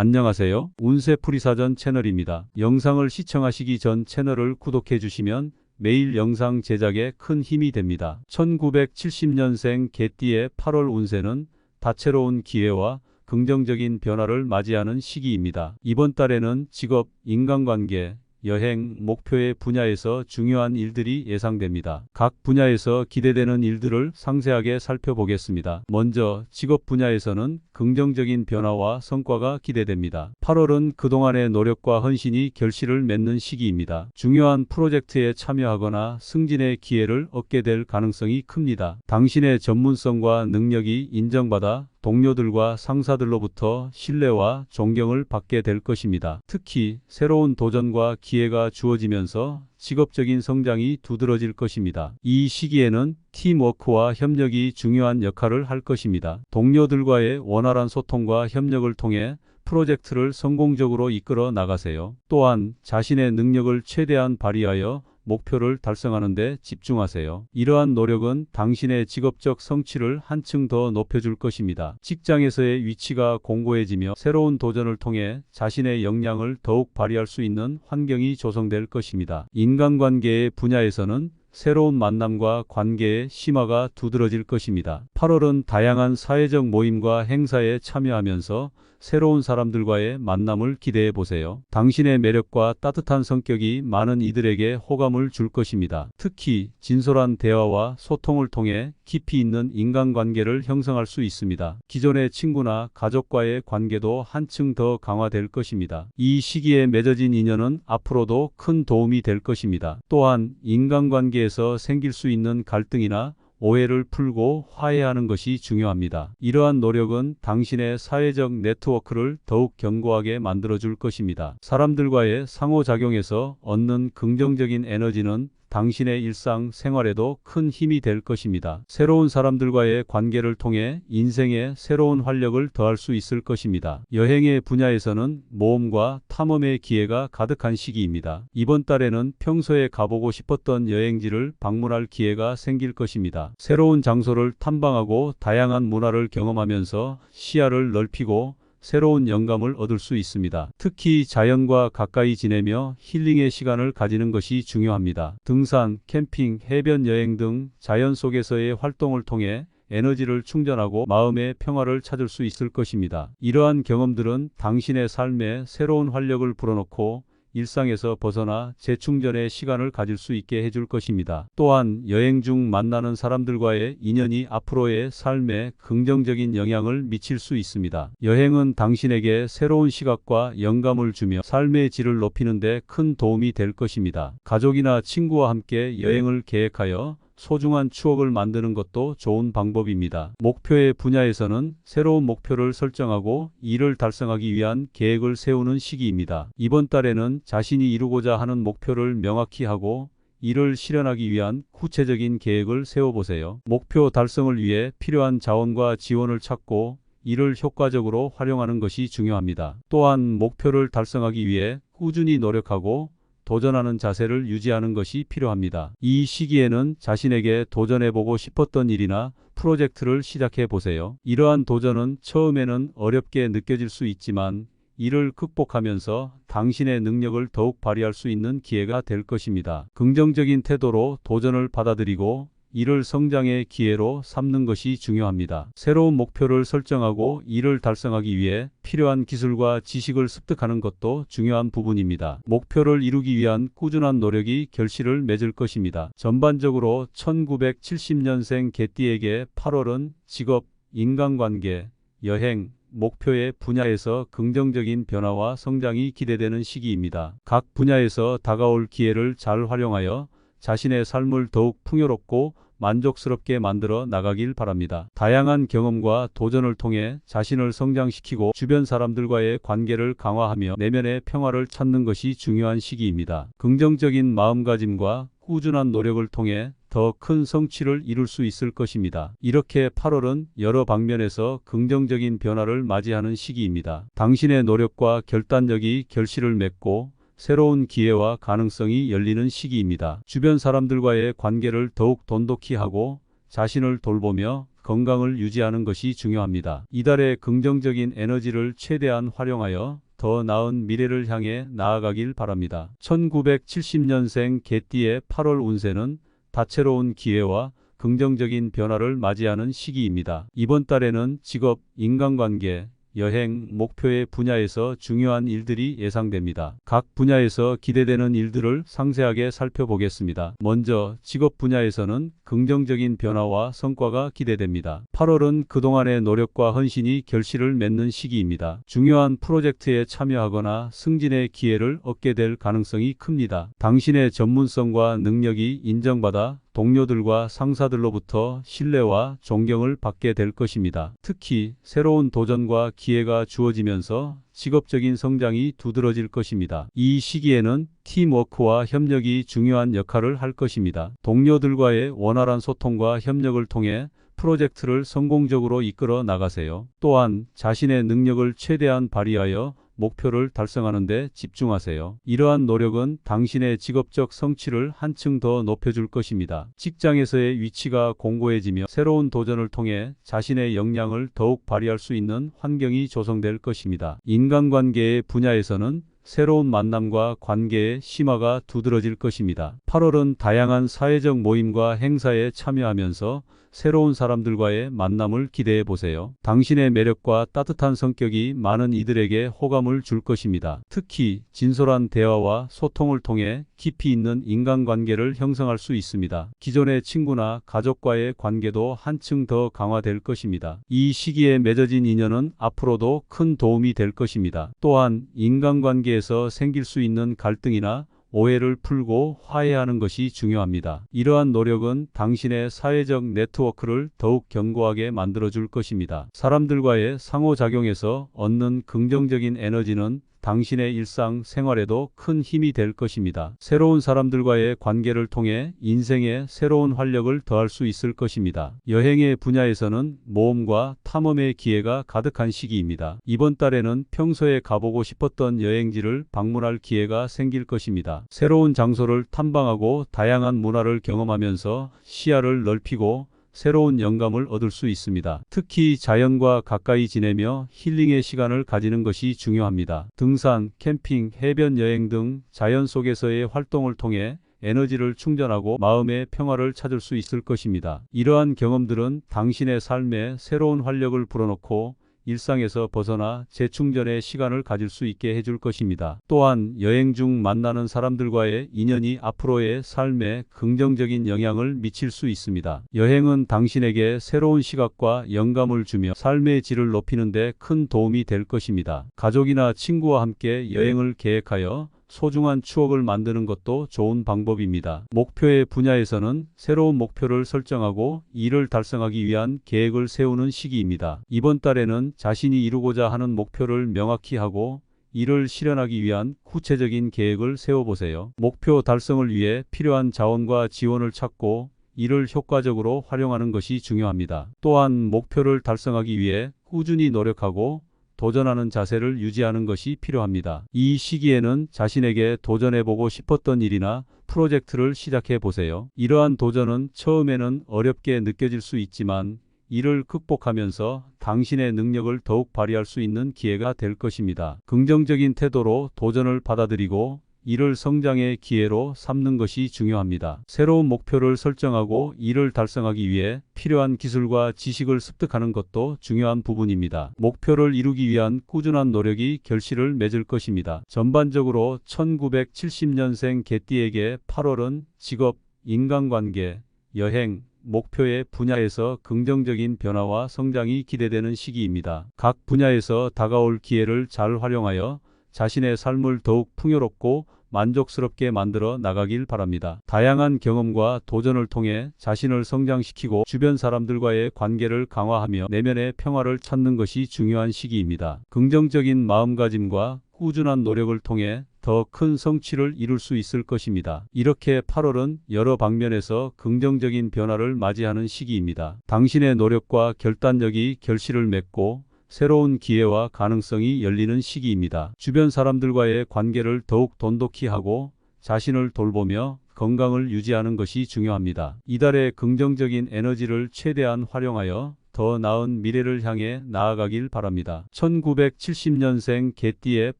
안녕하세요. 운세풀이사전 채널입니다. 영상을 시청하시기 전 채널을 구독해 주시면 매일 영상 제작에 큰 힘이 됩니다. 1970년생 개띠의 8월 운세는 다채로운 기회와 긍정적인 변화를 맞이하는 시기입니다. 이번 달에는 직업, 인간관계, 여행, 목표의 분야에서 중요한 일들이 예상됩니다. 각 분야에서 기대되는 일들을 상세하게 살펴보겠습니다. 먼저 직업 분야에서는 긍정적인 변화와 성과가 기대됩니다. 8월은 그동안의 노력과 헌신이 결실을 맺는 시기입니다. 중요한 프로젝트에 참여하거나 승진의 기회를 얻게 될 가능성이 큽니다. 당신의 전문성과 능력이 인정받아 동료들과 상사들로부터 신뢰와 존경을 받게 될 것입니다. 특히 새로운 도전과 기회가 주어지면서 직업적인 성장이 두드러질 것입니다. 이 시기에는 팀워크와 협력이 중요한 역할을 할 것입니다. 동료들과의 원활한 소통과 협력을 통해 프로젝트를 성공적으로 이끌어 나가세요. 또한 자신의 능력을 최대한 발휘하여 목표를 달성하는 데 집중하세요. 이러한 노력은 당신의 직업적 성취를 한층 더 높여줄 것입니다. 직장에서의 위치가 공고해지며 새로운 도전을 통해 자신의 역량을 더욱 발휘할 수 있는 환경이 조성될 것입니다. 인간관계의 분야에서는 새로운 만남과 관계의 심화가 두드러질 것입니다. 8월은 다양한 사회적 모임과 행사에 참여하면서 새로운 사람들과의 만남을 기대해 보세요. 당신의 매력과 따뜻한 성격이 많은 이들에게 호감을 줄 것입니다. 특히 진솔한 대화와 소통을 통해 깊이 있는 인간관계를 형성할 수 있습니다. 기존의 친구나 가족과의 관계도 한층 더 강화될 것입니다. 이 시기에 맺어진 인연은 앞으로도 큰 도움이 될 것입니다. 또한 인간관계에서 생길 수 있는 갈등이나 오해를 풀고 화해하는 것이 중요합니다. 이러한 노력은 당신의 사회적 네트워크를 더욱 견고하게 만들어줄 것입니다. 사람들과의 상호작용에서 얻는 긍정적인 에너지는 당신의 일상 생활에도 큰 힘이 될 것입니다. 새로운 사람들과의 관계를 통해 인생에 새로운 활력을 더할 수 있을 것입니다. 여행의 분야에서는 모험과 탐험의 기회가 가득한 시기입니다. 이번 달에는 평소에 가보고 싶었던 여행지를 방문할 기회가 생길 것입니다. 새로운 장소를 탐방하고 다양한 문화를 경험하면서 시야를 넓히고 새로운 영감을 얻을 수 있습니다. 특히 자연과 가까이 지내며 힐링의 시간을 가지는 것이 중요합니다. 등산, 캠핑, 해변 여행 등 자연 속에서의 활동을 통해 에너지를 충전하고 마음의 평화를 찾을 수 있을 것입니다. 이러한 경험들은 당신의 삶에 새로운 활력을 불어넣고 일상에서 벗어나 재충전의 시간을 가질 수 있게 해줄 것입니다. 또한 여행 중 만나는 사람들과의 인연이 앞으로의 삶에 긍정적인 영향을 미칠 수 있습니다. 여행은 당신에게 새로운 시각과 영감을 주며 삶의 질을 높이는 데 큰 도움이 될 것입니다. 가족이나 친구와 함께 여행을 계획하여 소중한 추억을 만드는 것도 좋은 방법입니다. 목표의 분야에서는 새로운 목표를 설정하고 이를 달성하기 위한 계획을 세우는 시기입니다. 이번 달에는 자신이 이루고자 하는 목표를 명확히 하고 이를 실현하기 위한 구체적인 계획을 세워보세요. 목표 달성을 위해 필요한 자원과 지원을 찾고 이를 효과적으로 활용하는 것이 중요합니다. 또한 목표를 달성하기 위해 꾸준히 노력하고 도전하는 자세를 유지하는 것이 필요합니다. 이 시기에는 자신에게 도전해보고 싶었던 일이나 프로젝트를 시작해 보세요. 이러한 도전은 처음에는 어렵게 느껴질 수 있지만 이를 극복하면서 당신의 능력을 더욱 발휘할 수 있는 기회가 될 것입니다. 긍정적인 태도로 도전을 받아들이고 이를 성장의 기회로 삼는 것이 중요합니다. 새로운 목표를 설정하고 이를 달성하기 위해 필요한 기술과 지식을 습득하는 것도 중요한 부분입니다. 목표를 이루기 위한 꾸준한 노력이 결실을 맺을 것입니다. 전반적으로 1970년생 개띠에게 8월은 직업, 인간관계, 여행, 목표의 분야에서 긍정적인 변화와 성장이 기대되는 시기입니다. 각 분야에서 다가올 기회를 잘 활용하여 자신의 삶을 더욱 풍요롭고 만족스럽게 만들어 나가길 바랍니다. 다양한 경험과 도전을 통해 자신을 성장시키고 주변 사람들과의 관계를 강화하며 내면의 평화를 찾는 것이 중요한 시기입니다. 긍정적인 마음가짐과 꾸준한 노력을 통해 더 큰 성취를 이룰 수 있을 것입니다. 이렇게 8월은 여러 방면에서 긍정적인 변화를 맞이하는 시기입니다. 당신의 노력과 결단력이 결실을 맺고 새로운 기회와 가능성이 열리는 시기입니다. 주변 사람들과의 관계를 더욱 돈독히 하고 자신을 돌보며 건강을 유지하는 것이 중요합니다. 이달의 긍정적인 에너지를 최대한 활용하여 더 나은 미래를 향해 나아가길 바랍니다. 1970년생 개띠의 8월 운세는 다채로운 기회와 긍정적인 변화를 맞이하는 시기입니다. 이번 달에는 직업, 인간관계, 여행, 목표의 분야에서 중요한 일들이 예상됩니다. 각 분야에서 기대되는 일들을 상세하게 살펴보겠습니다. 먼저 직업 분야에서는 긍정적인 변화와 성과가 기대됩니다. 8월은 그동안의 노력과 헌신이 결실을 맺는 시기입니다. 중요한 프로젝트에 참여하거나 승진의 기회를 얻게 될 가능성이 큽니다. 당신의 전문성과 능력이 인정받아 동료들과 상사들로부터 신뢰와 존경을 받게 될 것입니다. 특히 새로운 도전과 기회가 주어지면서 직업적인 성장이 두드러질 것입니다. 이 시기에는 팀워크와 협력이 중요한 역할을 할 것입니다. 동료들과의 원활한 소통과 협력을 통해 프로젝트를 성공적으로 이끌어 나가세요. 또한 자신의 능력을 최대한 발휘하여 목표를 달성하는 데 집중하세요. 이러한 노력은 당신의 직업적 성취를 한층 더 높여줄 것입니다. 직장에서의 위치가 공고해지며 새로운 도전을 통해 자신의 역량을 더욱 발휘할 수 있는 환경이 조성될 것입니다. 인간관계의 분야에서는 새로운 만남과 관계의 심화가 두드러질 것입니다. 8월은 다양한 사회적 모임과 행사에 참여하면서 새로운 사람들과의 만남을 기대해 보세요. 당신의 매력과 따뜻한 성격이 많은 이들에게 호감을 줄 것입니다. 특히 진솔한 대화와 소통을 통해 깊이 있는 인간관계를 형성할 수 있습니다. 기존의 친구나 가족과의 관계도 한층 더 강화될 것입니다. 이 시기에 맺어진 인연은 앞으로도 큰 도움이 될 것입니다. 또한 인간관계에서 생길 수 있는 갈등이나 오해를 풀고 화해하는 것이 중요합니다. 이러한 노력은 당신의 사회적 네트워크를 더욱 견고하게 만들어줄 것입니다. 사람들과의 상호작용에서 얻는 긍정적인 에너지는 당신의 일상 생활에도 큰 힘이 될 것입니다. 새로운 사람들과의 관계를 통해 인생에 새로운 활력을 더할 수 있을 것입니다. 여행의 분야에서는 모험과 탐험의 기회가 가득한 시기입니다. 이번 달에는 평소에 가보고 싶었던 여행지를 방문할 기회가 생길 것입니다. 새로운 장소를 탐방하고 다양한 문화를 경험하면서 시야를 넓히고 새로운 영감을 얻을 수 있습니다. 특히 자연과 가까이 지내며 힐링의 시간을 가지는 것이 중요합니다. 등산, 캠핑, 해변 여행 등 자연 속에서의 활동을 통해 에너지를 충전하고 마음의 평화를 찾을 수 있을 것입니다. 이러한 경험들은 당신의 삶에 새로운 활력을 불어넣고 일상에서 벗어나 재충전의 시간을 가질 수 있게 해줄 것입니다. 또한 여행 중 만나는 사람들과의 인연이 앞으로의 삶에 긍정적인 영향을 미칠 수 있습니다. 여행은 당신에게 새로운 시각과 영감을 주며 삶의 질을 높이는 데 큰 도움이 될 것입니다. 가족이나 친구와 함께 여행을 계획하여 소중한 추억을 만드는 것도 좋은 방법입니다. 목표의 분야에서는 새로운 목표를 설정하고 이를 달성하기 위한 계획을 세우는 시기입니다. 이번 달에는 자신이 이루고자 하는 목표를 명확히 하고 이를 실현하기 위한 구체적인 계획을 세워보세요. 목표 달성을 위해 필요한 자원과 지원을 찾고 이를 효과적으로 활용하는 것이 중요합니다. 또한 목표를 달성하기 위해 꾸준히 노력하고 도전하는 자세를 유지하는 것이 필요합니다. 이 시기에는 자신에게 도전해보고 싶었던 일이나 프로젝트를 시작해 보세요. 이러한 도전은 처음에는 어렵게 느껴질 수 있지만 이를 극복하면서 당신의 능력을 더욱 발휘할 수 있는 기회가 될 것입니다. 긍정적인 태도로 도전을 받아들이고 이를 성장의 기회로 삼는 것이 중요합니다. 새로운 목표를 설정하고 이를 달성하기 위해 필요한 기술과 지식을 습득하는 것도 중요한 부분입니다. 목표를 이루기 위한 꾸준한 노력이 결실을 맺을 것입니다. 전반적으로 1970년생 개띠에게 8월은 직업, 인간관계, 여행, 목표의 분야에서 긍정적인 변화와 성장이 기대되는 시기입니다. 각 분야에서 다가올 기회를 잘 활용하여 자신의 삶을 더욱 풍요롭고 만족스럽게 만들어 나가길 바랍니다. 다양한 경험과 도전을 통해 자신을 성장시키고 주변 사람들과의 관계를 강화하며 내면의 평화를 찾는 것이 중요한 시기입니다. 긍정적인 마음가짐과 꾸준한 노력을 통해 더 큰 성취를 이룰 수 있을 것입니다. 이렇게 8월은 여러 방면에서 긍정적인 변화를 맞이하는 시기입니다. 당신의 노력과 결단력이 결실을 맺고 새로운 기회와 가능성이 열리는 시기입니다. 주변 사람들과의 관계를 더욱 돈독히 하고 자신을 돌보며 건강을 유지하는 것이 중요합니다. 이달의 긍정적인 에너지를 최대한 활용하여 더 나은 미래를 향해 나아가길 바랍니다. 1970년생 개띠의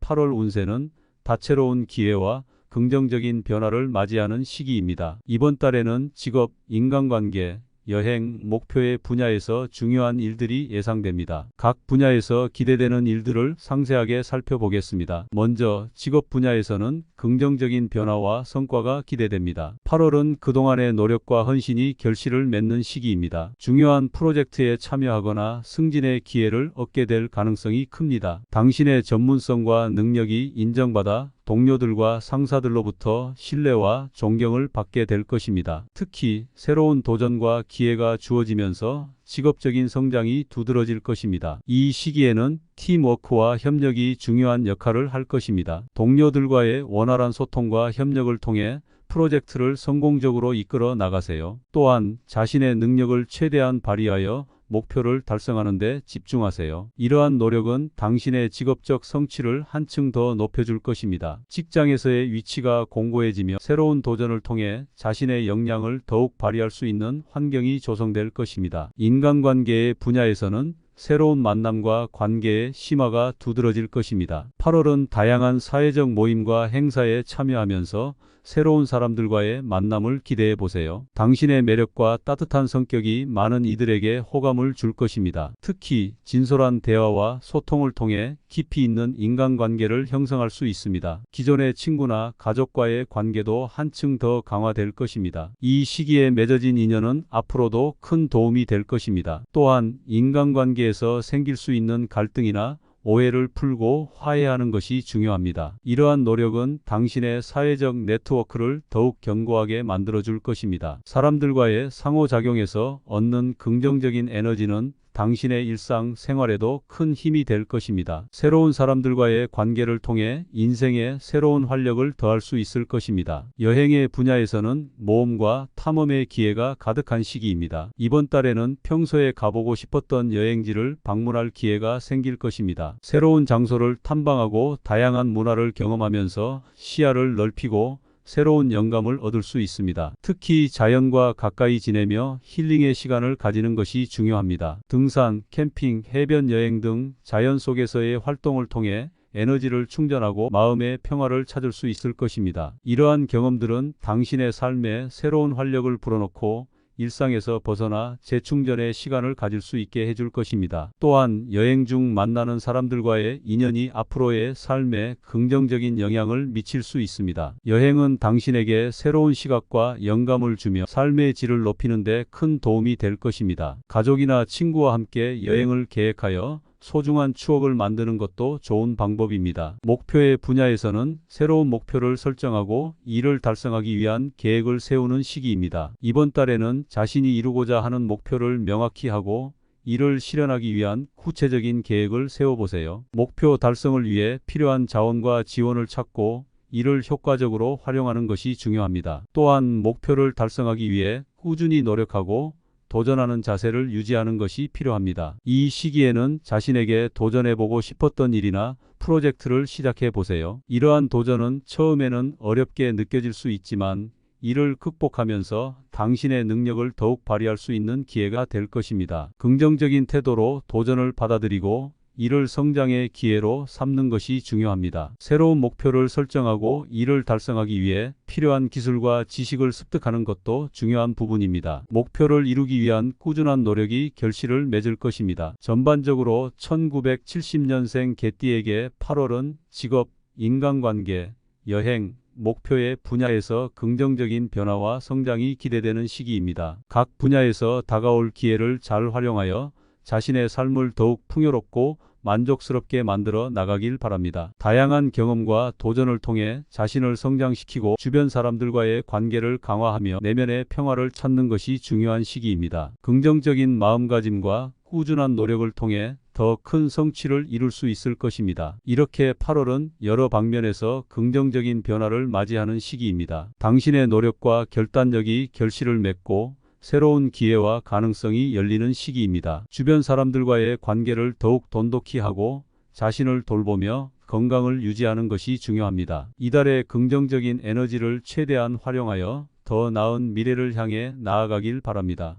8월 운세는 다채로운 기회와 긍정적인 변화를 맞이하는 시기입니다. 이번 달에는 직업, 인간관계, 여행, 목표의 분야에서 중요한 일들이 예상됩니다. 각 분야에서 기대되는 일들을 상세하게 살펴보겠습니다. 먼저 직업 분야에서는 긍정적인 변화와 성과가 기대됩니다. 8월은 그동안의 노력과 헌신이 결실을 맺는 시기입니다. 중요한 프로젝트에 참여하거나 승진의 기회를 얻게 될 가능성이 큽니다. 당신의 전문성과 능력이 인정받아 동료들과 상사들로부터 신뢰와 존경을 받게 될 것입니다. 특히 새로운 도전과 기회가 주어지면서 직업적인 성장이 두드러질 것입니다. 이 시기에는 팀워크와 협력이 중요한 역할을 할 것입니다. 동료들과의 원활한 소통과 협력을 통해 프로젝트를 성공적으로 이끌어 나가세요. 또한 자신의 능력을 최대한 발휘하여 목표를 달성하는 데 집중하세요. 이러한 노력은 당신의 직업적 성취를 한층 더 높여줄 것입니다. 직장에서의 위치가 공고해지며 새로운 도전을 통해 자신의 역량을 더욱 발휘할 수 있는 환경이 조성될 것입니다. 인간관계의 분야에서는 새로운 만남과 관계의 심화가 두드러질 것입니다. 8월은 다양한 사회적 모임과 행사에 참여하면서 새로운 사람들과의 만남을 기대해 보세요. 당신의 매력과 따뜻한 성격이 많은 이들에게 호감을 줄 것입니다. 특히 진솔한 대화와 소통을 통해 깊이 있는 인간관계를 형성할 수 있습니다. 기존의 친구나 가족과의 관계도 한층 더 강화될 것입니다. 이 시기에 맺어진 인연은 앞으로도 큰 도움이 될 것입니다. 또한 인간관계에서 생길 수 있는 갈등이나 오해를 풀고 화해하는 것이 중요합니다. 이러한 노력은 당신의 사회적 네트워크를 더욱 견고하게 만들어줄 것입니다. 사람들과의 상호작용에서 얻는 긍정적인 에너지는 당신의 일상 생활에도 큰 힘이 될 것입니다. 새로운 사람들과의 관계를 통해 인생에 새로운 활력을 더할 수 있을 것입니다. 여행의 분야에서는 모험과 탐험의 기회가 가득한 시기입니다. 이번 달에는 평소에 가보고 싶었던 여행지를 방문할 기회가 생길 것입니다. 새로운 장소를 탐방하고 다양한 문화를 경험하면서 시야를 넓히고 새로운 영감을 얻을 수 있습니다. 특히 자연과 가까이 지내며 힐링의 시간을 가지는 것이 중요합니다. 등산, 캠핑, 해변 여행 등 자연 속에서의 활동을 통해 에너지를 충전하고 마음의 평화를 찾을 수 있을 것입니다. 이러한 경험들은 당신의 삶에 새로운 활력을 불어넣고 일상에서 벗어나 재충전의 시간을 가질 수 있게 해줄 것입니다. 또한 여행 중 만나는 사람들과의 인연이 앞으로의 삶에 긍정적인 영향을 미칠 수 있습니다. 여행은 당신에게 새로운 시각과 영감을 주며 삶의 질을 높이는 데 큰 도움이 될 것입니다. 가족이나 친구와 함께 여행을 계획하여 소중한 추억을 만드는 것도 좋은 방법입니다. 목표의 분야에서는 새로운 목표를 설정하고 이를 달성하기 위한 계획을 세우는 시기입니다. 이번 달에는 자신이 이루고자 하는 목표를 명확히 하고 이를 실현하기 위한 구체적인 계획을 세워보세요. 목표 달성을 위해 필요한 자원과 지원을 찾고 이를 효과적으로 활용하는 것이 중요합니다. 또한 목표를 달성하기 위해 꾸준히 노력하고 도전하는 자세를 유지하는 것이 필요합니다. 이 시기에는 자신에게 도전해보고 싶었던 일이나 프로젝트를 시작해 보세요. 이러한 도전은 처음에는 어렵게 느껴질 수 있지만 이를 극복하면서 당신의 능력을 더욱 발휘할 수 있는 기회가 될 것입니다. 긍정적인 태도로 도전을 받아들이고 이를 성장의 기회로 삼는 것이 중요합니다. 새로운 목표를 설정하고 이를 달성하기 위해 필요한 기술과 지식을 습득하는 것도 중요한 부분입니다. 목표를 이루기 위한 꾸준한 노력이 결실을 맺을 것입니다. 전반적으로 1970년생 개띠에게 8월은 직업, 인간관계, 여행, 목표의 분야에서 긍정적인 변화와 성장이 기대되는 시기입니다. 각 분야에서 다가올 기회를 잘 활용하여 자신의 삶을 더욱 풍요롭고 만족스럽게 만들어 나가길 바랍니다. 다양한 경험과 도전을 통해 자신을 성장시키고 주변 사람들과의 관계를 강화하며 내면의 평화를 찾는 것이 중요한 시기입니다. 긍정적인 마음가짐과 꾸준한 노력을 통해 더 큰 성취를 이룰 수 있을 것입니다. 이렇게 8월은 여러 방면에서 긍정적인 변화를 맞이하는 시기입니다. 당신의 노력과 결단력이 결실을 맺고 새로운 기회와 가능성이 열리는 시기입니다. 주변 사람들과의 관계를 더욱 돈독히 하고 자신을 돌보며 건강을 유지하는 것이 중요합니다. 이달의 긍정적인 에너지를 최대한 활용하여 더 나은 미래를 향해 나아가길 바랍니다.